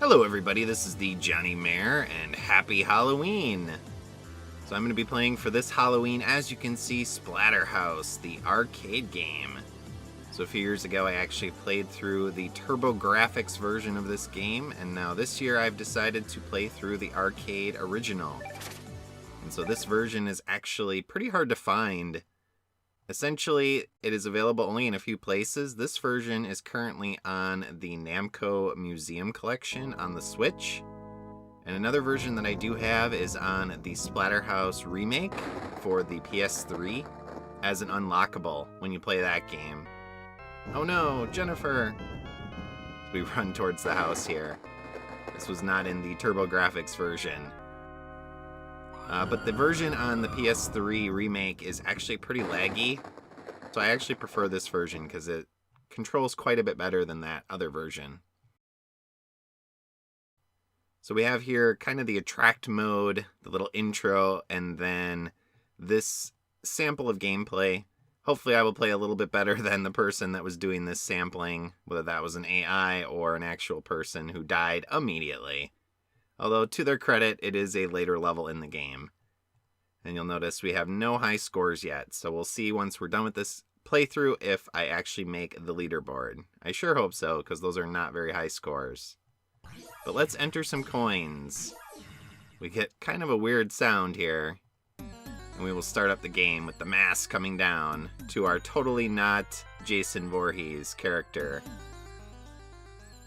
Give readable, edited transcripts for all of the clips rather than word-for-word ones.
Hello everybody, this is the thejonnymar, and happy Halloween! So I'm going to be playing for this Halloween, as you can see, Splatterhouse, the arcade game. So a few years ago I actually played through the TurboGrafx version of this game, and now this year I've decided to play through the arcade original. And so this version is actually pretty hard to find. Essentially, it is available only in a few places. This version is currently on the Namco Museum collection on the Switch. And another version that I do have is on the Splatterhouse remake for the PS3 as an unlockable when you play that game. Oh no, Jennifer! We run towards the house here. This was not in the TurboGrafx version. But the version on the PS3 remake is actually pretty laggy, so I actually prefer this version because it controls quite a bit better than that other version. So we have here kind of the attract mode, the little intro, and then this sample of gameplay. Hopefully I will play a little bit better than the person that was doing this sampling, whether that was an AI or an actual person who died immediately. Although, to their credit, it is a later level in the game. And you'll notice we have no high scores yet, so we'll see once we're done with this playthrough if I actually make the leaderboard. I sure hope so, because those are not very high scores. But let's enter some coins. We get kind of a weird sound here. And we will start up the game with the mask coming down to our totally not Jason Voorhees character.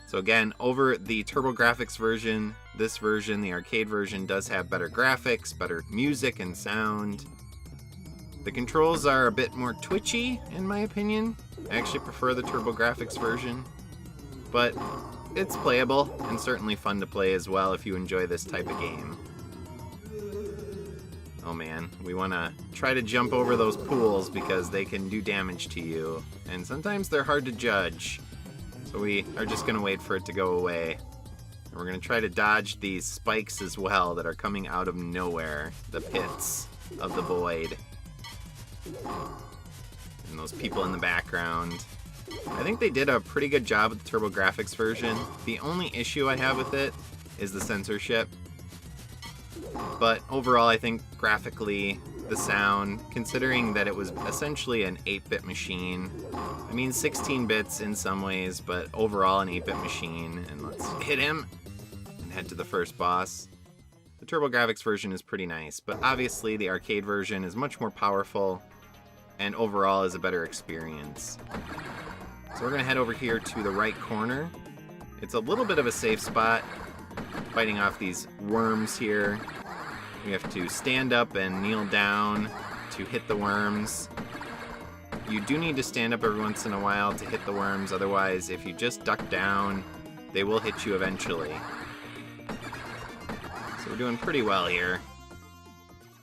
So again, over the TurboGrafx version, this version, the arcade version, does have better graphics, better music and sound. The controls are a bit more twitchy, in my opinion. I actually prefer the TurboGrafx version, but it's playable and certainly fun to play as well if you enjoy this type of game. Oh man, we want to try to jump over those pools because they can do damage to you, and sometimes they're hard to judge. So we are just going to wait for it to go away. And we're going to try to dodge these spikes as well that are coming out of nowhere. The pits of the void. And those people in the background. I think they did a pretty good job with the TurboGrafx version. The only issue I have with it is the censorship. But overall, I think graphically, the sound, considering that it was essentially an 8-bit machine. I mean, 16 bits in some ways, but overall an 8-bit machine. And let's hit him and head to the first boss. The TurboGrafx version is pretty nice, but obviously the arcade version is much more powerful and overall is a better experience. So we're going to head over here to the right corner. It's a little bit of a safe spot, fighting off these worms here. We have to stand up and kneel down to hit the worms. You do need to stand up every once in a while to hit the worms, otherwise if you just duck down, they will hit you eventually. So we're doing pretty well here.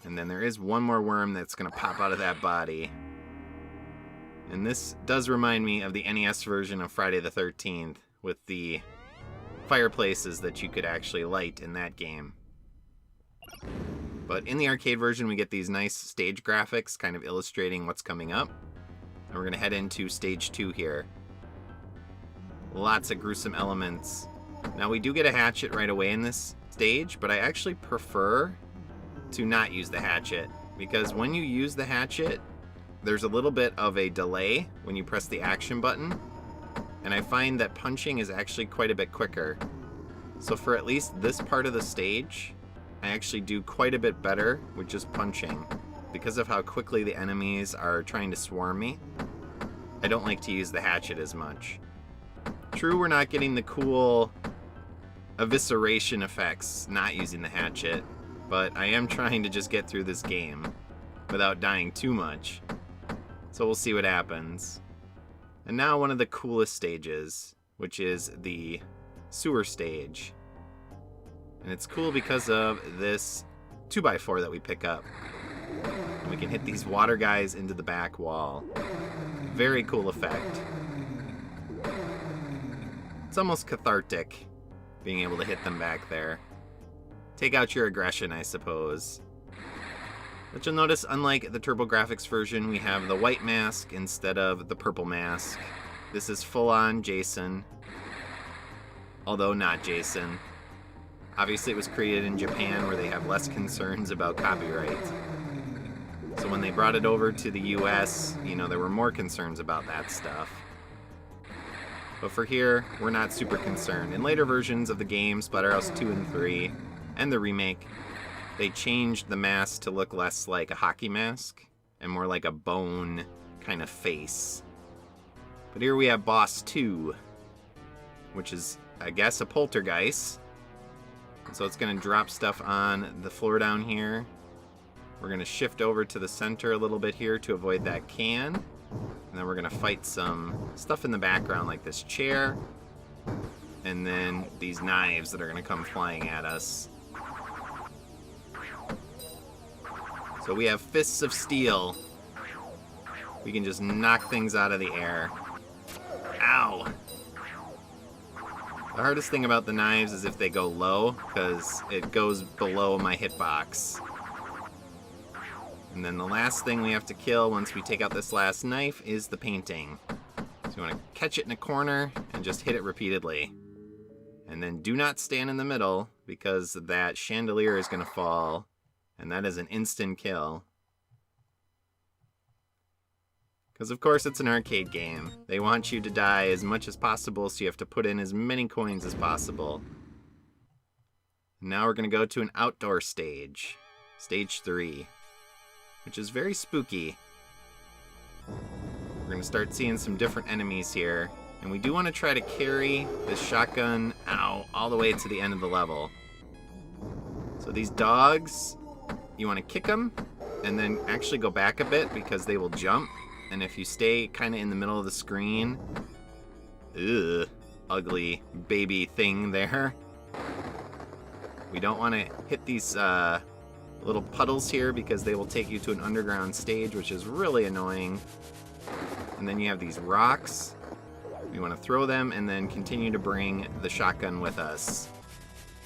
And then there is one more worm that's going to pop out of that body. And this does remind me of the NES version of Friday the 13th with the fireplaces that you could actually light in that game. But in the arcade version, we get these nice stage graphics kind of illustrating what's coming up. And we're going to head into stage 2 here. Lots of gruesome elements. Now we do get a hatchet right away in this stage, but I actually prefer to not use the hatchet, because when you use the hatchet, there's a little bit of a delay when you press the action button, and I find that punching is actually quite a bit quicker. So for at least this part of the stage, I actually do quite a bit better with just punching. Because of how quickly the enemies are trying to swarm me, I don't like to use the hatchet as much. True, we're not getting the cool evisceration effects not using the hatchet, but I am trying to just get through this game without dying too much. So we'll see what happens. And now one of the coolest stages, which is the sewer stage. And it's cool because of this 2x4 that we pick up. And we can hit these water guys into the back wall. Very cool effect. It's almost cathartic being able to hit them back there. Take out your aggression, I suppose. But you'll notice, unlike the TurboGrafx version, we have the white mask instead of the purple mask. This is full-on Jason. Although not, Jason. Obviously it was created in Japan where they have less concerns about copyright. So when they brought it over to the US, you know, there were more concerns about that stuff. But for here, we're not super concerned. In later versions of the game, Splatterhouse 2 and 3, and the remake, they changed the mask to look less like a hockey mask and more like a bone kind of face. But here we have Boss 2, which is, I guess, a poltergeist. So it's going to drop stuff on the floor down here. We're going to shift over to the center a little bit here to avoid that can. And then we're going to fight some stuff in the background like this chair. And then these knives that are going to come flying at us. So we have fists of steel. We can just knock things out of the air. Ow! The hardest thing about the knives is if they go low, because it goes below my hitbox. And then the last thing we have to kill once we take out this last knife is the painting. So you want to catch it in a corner and just hit it repeatedly. And then do not stand in the middle, because that chandelier is going to fall, and that is an instant kill. Because of course it's an arcade game. They want you to die as much as possible, so you have to put in as many coins as possible. Now we're going to go to an outdoor stage. Stage 3. Which is very spooky. We're going to start seeing some different enemies here. And we do want to try to carry this shotgun, all the way to the end of the level. So these dogs, you want to kick them, and then actually go back a bit because they will jump. And if you stay kind of in the middle of the screen, ugly baby thing there. We don't want to hit these little puddles here because they will take you to an underground stage, which is really annoying. And then you have these rocks. We want to throw them and then continue to bring the shotgun with us.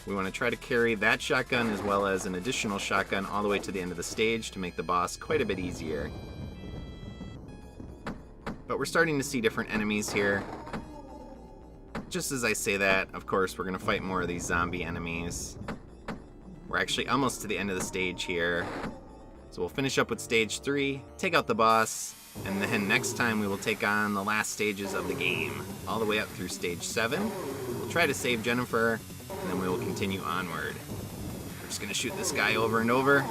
We want to try to carry that shotgun as well as an additional shotgun all the way to the end of the stage to make the boss quite a bit easier. But we're starting to see different enemies here. Just as I say that, of course, we're going to fight more of these zombie enemies. We're actually almost to the end of the stage here. So we'll finish up with stage 3, take out the boss, and then next time we will take on the last stages of the game, all the way up through stage 7. We'll try to save Jennifer, and then we will continue onward. We're just going to shoot this guy over and over.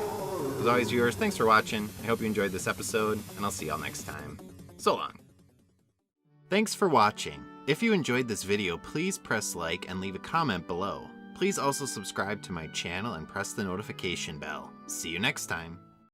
As always, viewers, thanks for watching. I hope you enjoyed this episode, and I'll see y'all next time. So long. Thanks for watching. If you enjoyed this video, please press like and leave a comment below. Please also subscribe to my channel and press the notification bell. See you next time.